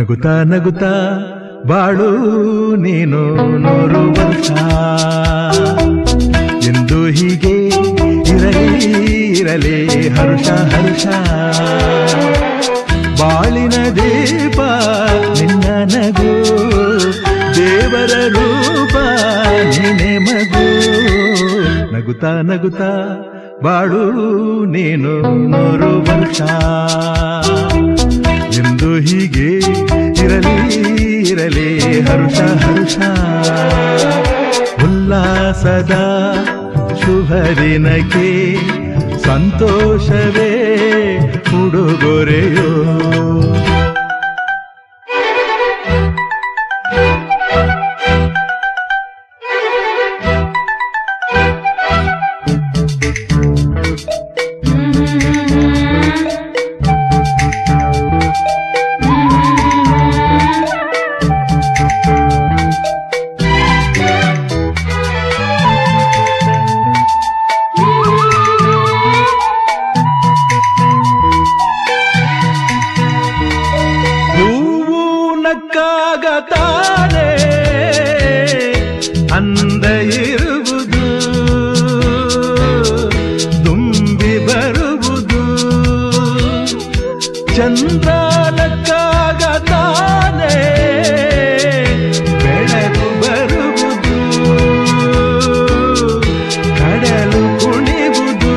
ನಗುತ್ತಾ ನಗುತ್ತಾ ಬಾಳು ನೀನು 100 ವರ್ಷ ಎಂದು ಹೀಗೆ ಇರಲಿ ಹರುಷ ಹರುಷ ಬಾಳಿನ ದೀಪ ನಿನ್ನ ನಗು ದೇವರ ರೂಪ ನೀನೆ ಮಗು ನಗುತ್ತಾ ನಗುತ್ತಾ ಬಾಳು ನೀನು 100 ವರ್ಷ ಎಂದು ಹೀಗೆ ಇರಲಿ ಹರುಷ ಹರುಷ ಉಲ್ಲಾಸದ ಶುಭ ದಿನಕ್ಕೆ ಸಂತೋಷವೇ ಉಡುಗೊರೆಯೋ ನಕ್ಕಾಗತಾನೆ ಅಂದ ಇರುವುದು ತುಂಬಿ ಬರುವುದು ಚಂದ್ರ ನಕ್ಕಾಗತಾನೆ ಬೆಳಕು ಬರುವುದು ಕಡಲು ಕುಣಿವುದು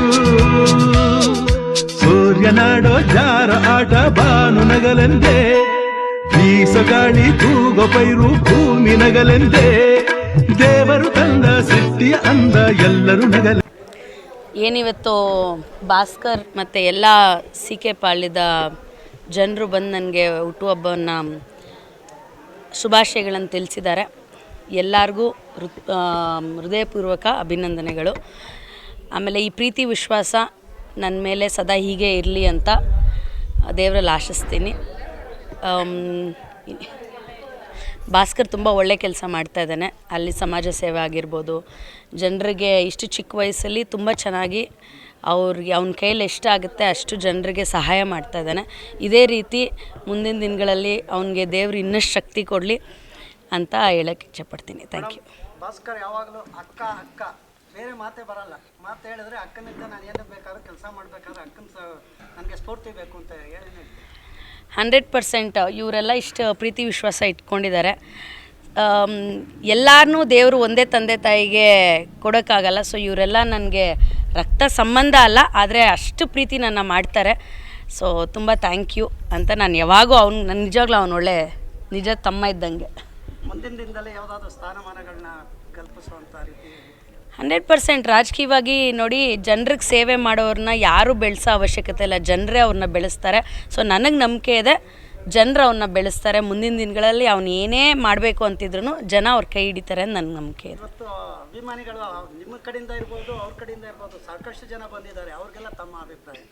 ಸೂರ್ಯನಾಡೋ ಜಾರ ಆಟ ಬಾನು ನಗಲೆಂದೇ ಬೀಸಗಾಳಿ ತೂಗೋ ಪೈರು ಭೂಮಿ ನಗಲೆಂದೇ ದೇವರು ತಂದ ಸೃಷ್ಟಿಯ ಅಂದ ಎಲ್ಲರೂ ನಗಲೆ. ಏನಿವತ್ತು ಭಾಸ್ಕರ್ ಮತ್ತು ಎಲ್ಲ ಕೆ ಪಾಳ್ಯದ ಜನರು ಬಂದು ನನಗೆ ಹುಟ್ಟುಹಬ್ಬವನ್ನು ಶುಭಾಶಯಗಳನ್ನು ತಿಳಿಸಿದ್ದಾರೆ. ಎಲ್ಲರಿಗೂ ಹೃದಯಪೂರ್ವಕ ಅಭಿನಂದನೆಗಳು. ಆಮೇಲೆ ಈ ಪ್ರೀತಿ ವಿಶ್ವಾಸ ನನ್ನ ಮೇಲೆ ಸದಾ ಹೀಗೆ ಇರಲಿ ಅಂತ ದೇವರಲ್ಲಿ ಆಶಿಸ್ತೀನಿ. ಭಾಸ್ಕರ್ ತುಂಬ ಒಳ್ಳೆ ಕೆಲಸ ಮಾಡ್ತಾ ಇದ್ದಾನೆ. ಅಲ್ಲಿ ಸಮಾಜ ಸೇವೆ ಆಗಿರ್ಬೋದು, ಜನರಿಗೆ ಇಷ್ಟು ಚಿಕ್ಕ ವಯಸ್ಸಲ್ಲಿ ತುಂಬ ಚೆನ್ನಾಗಿ ಅವ್ರಿಗೆ ಅವನ ಕೈಯಲ್ಲಿ ಎಷ್ಟಾಗುತ್ತೆ ಅಷ್ಟು ಜನರಿಗೆ ಸಹಾಯ ಮಾಡ್ತಾ ಇದ್ದಾನೆ. ಇದೇ ರೀತಿ ಮುಂದಿನ ದಿನಗಳಲ್ಲಿ ಅವನಿಗೆ ದೇವರು ಇನ್ನಷ್ಟು ಶಕ್ತಿ ಕೊಡಲಿ ಅಂತ ಹೇಳೋಕ್ಕೆ ಇಚ್ಛೆಪಡ್ತೀನಿ. Thank you. ಭಾಸ್ಕರ್ ಯಾವಾಗಲೂ ಅಕ್ಕ ಅಕ್ಕ ಬೇರೆ ಮಾತೇ ಬರಲ್ಲ. ಮಾತು ಹೇಳಿದ್ರೆ ಅಕ್ಕನಿಂದ ನಾನು ಏನು ಬೇಕಾದ್ರೂ ಕೆಲಸ ಮಾಡಬೇಕಾದ್ರೆ ಅಕ್ಕನ ನನಗೆ ಸ್ಫೂರ್ತಿ ಬೇಕು ಅಂತ ಹೇಳಿ 100% ಇವರೆಲ್ಲ ಇಷ್ಟು ಪ್ರೀತಿ ವಿಶ್ವಾಸ ಇಟ್ಕೊಂಡಿದ್ದಾರೆ. ಎಲ್ಲರನ್ನೂ ದೇವರು ಒಂದೇ ತಂದೆ ತಾಯಿಗೆ ಕೊಡೋಕ್ಕಾಗಲ್ಲ. ಸೊ ಇವರೆಲ್ಲ ನನಗೆ ರಕ್ತ ಸಂಬಂಧ ಅಲ್ಲ, ಆದರೆ ಅಷ್ಟು ಪ್ರೀತಿ ನನ್ನ ಮಾಡ್ತಾರೆ. ಸೊ ತುಂಬ ಥ್ಯಾಂಕ್ ಯು ಅಂತ ನಾನು ಯಾವಾಗೂ ನನ್ನ ನಿಜವಾಗ್ಲೂ ಅವನು ಒಳ್ಳೆ ನಿಜ ತಮ್ಮ ಇದ್ದಂಗೆ. ಮುಂದಿನ ದಿನದಲ್ಲಿ ಯಾವುದಾದ್ರೂ ಸ್ಥಾನಮಾನಗಳನ್ನ ಕಲ್ಪಿಸುವಂಥ ರೀತಿ 100% ರಾಜಕೀಯವಾಗಿ ನೋಡಿ, ಜನರಿಗೆ ಸೇವೆ ಮಾಡೋರನ್ನ ಯಾರೂ ಬೆಳೆಸೋ ಅವಶ್ಯಕತೆ ಇಲ್ಲ, ಜನರೇ ಅವ್ರನ್ನ ಬೆಳೆಸ್ತಾರೆ. ಸೊ ನನಗೆ ನಂಬಿಕೆ ಇದೆ, ಜನರು ಅವನ್ನ ಬೆಳೆಸ್ತಾರೆ. ಮುಂದಿನ ದಿನಗಳಲ್ಲಿ ಅವ್ನು ಏನೇ ಮಾಡಬೇಕು ಅಂತಿದ್ರು ಜನ ಅವ್ರ ಕೈ ಹಿಡಿತಾರೆ ಅಂತ ನನಗೆ ನಂಬಿಕೆ ಇದೆ. ಇವತ್ತು ಅಭಿಮಾನಿಗಳು ನಿಮ್ಮ ಕಡೆಯಿಂದ ಇರ್ಬೋದು, ಅವ್ರ ಕಡೆಯಿಂದ ಇರ್ಬೋದು, ಸಾಕಷ್ಟು ಜನ ಬಂದಿದ್ದಾರೆ. ಅವ್ರಿಗೆಲ್ಲ ತಮ್ಮ ಅಭಿಪ್ರಾಯ?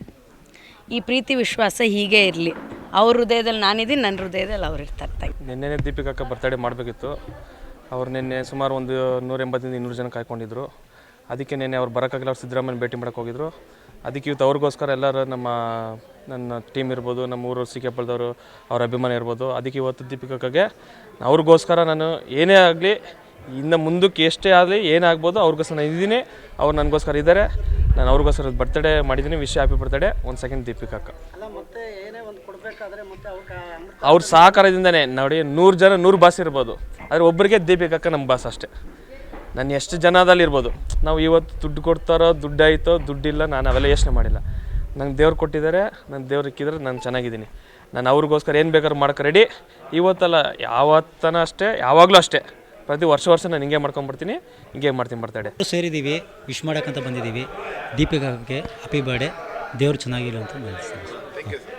ಈ ಪ್ರೀತಿ ವಿಶ್ವಾಸ ಹೀಗೆ ಇರಲಿ. ಅವ್ರ ಹೃದಯದಲ್ಲಿ ನಾನಿದ್ದೀನಿ, ನನ್ನ ಹೃದಯದಲ್ಲಿ ಅವ್ರು ಇರ್ತಾರೆ. ನಿನ್ನೆ ದೀಪಿಕಾ ಬರ್ತ್ಡೇ ಮಾಡಬೇಕಿತ್ತು. ಅವ್ರು ನಿನ್ನೆ ಸುಮಾರು ಒಂದು 180-200 ಜನ ಕಾಯ್ಕೊಂಡಿದ್ರು. ಅದಕ್ಕೆ ನಿನ್ನೆ ಅವ್ರು ಬರೋಕ್ಕಾಗಲ್ಲ, ಅವ್ರು ಸಿದ್ದರಾಮಯ್ಯನ ಭೇಟಿ ಮಾಡೋಕ್ಕೆ ಹೋಗಿದ್ರು. ಅದಕ್ಕೆ ಇವತ್ತು ಅವ್ರಿಗೋಸ್ಕರ ಎಲ್ಲರೂ ನನ್ನ ಟೀಮ್ ಇರ್ಬೋದು, ನಮ್ಮ ಊರು ಕೆ ಪಾಳ್ಯದವರು, ಅವ್ರ ಅಭಿಮಾನಿ ಇರ್ಬೋದು. ಅದಕ್ಕೆ ಇವತ್ತು ದೀಪಿಕಾಗೆ ಅವ್ರಿಗೋಸ್ಕರ ನಾನು ಏನೇ ಆಗಲಿ, ಇನ್ನು ಮುಂದಕ್ಕೆ ಎಷ್ಟೇ ಆಗಲಿ ಏನೇ ಆಗ್ಬೋದು ಅವ್ರಿಗೋಸ್ಕರ ನಾನು ಇದ್ದೀನಿ. ಅವ್ರು ನನಗೋಸ್ಕರ ಇದ್ದಾರೆ. ನಾನು ಅವ್ರಿಗೋಸ್ಕರ ಬರ್ತ್ಡೇ ಮಾಡಿದ್ದೀನಿ. Happy birthday. ಒಂದು ಸೆಕೆಂಡ್ ದೀಪಿಕಾಕ ಅವ್ರ ಸಹಕಾರದಿಂದನೇ ನೋಡಿ 100 ಜನ 100 ಬಾಸ್ ಇರ್ಬೋದು, ಆದರೆ ಒಬ್ಬರಿಗೆ ದೀಪಿಕಾಕ ನಮ್ಮ ಬಾಸ್ ಅಷ್ಟೇ. ನಾನು ಎಷ್ಟು ಜನದಲ್ಲಿ ಇರ್ಬೋದು, ನಾವು ಇವತ್ತು ದುಡ್ಡು ಕೊಡ್ತಾರೋ ದುಡ್ಡಾಯಿತೋ ದುಡ್ಡಿಲ್ಲ, ನಾನು ಅವೆಲ್ಲ ಯೋಚನೆ ಮಾಡಿಲ್ಲ. ನಂಗೆ ದೇವ್ರು ಕೊಟ್ಟಿದ್ದಾರೆ, ನನ್ನ ದೇವ್ರು ಇಕ್ಕಿದ್ರೆ ನಾನು ಚೆನ್ನಾಗಿದ್ದೀನಿ. ನಾನು ಅವ್ರಿಗೋಸ್ಕರ ಏನು ಬೇಕಾದ್ರೂ ಮಾಡೋಕೆ ರೆಡಿ. ಇವತ್ತಲ್ಲ, ಯಾವತ್ತನ ಅಷ್ಟೇ, ಯಾವಾಗಲೂ ಅಷ್ಟೇ. ಪ್ರತಿ ವರ್ಷ ನಾನು ಹಿಂಗೆ ಮಾಡ್ಕೊಂಡ್ಬರ್ತೀನಿ, ಹಿಂಗೆ ಮಾಡ್ತೀನಿ ಬರ್ತಡೆ. ಸೇರಿದ್ದೀವಿ, ವಿಶ್ ಮಾಡೋಕ್ಕಂತ ಬಂದಿದ್ದೀವಿ. ದೀಪಿಕಾಗೆ ಹ್ಯಾಪಿ ಬರ್ಡೇ, ದೇವ್ರು ಚೆನ್ನಾಗಿಲ್ಲ ಅಂತ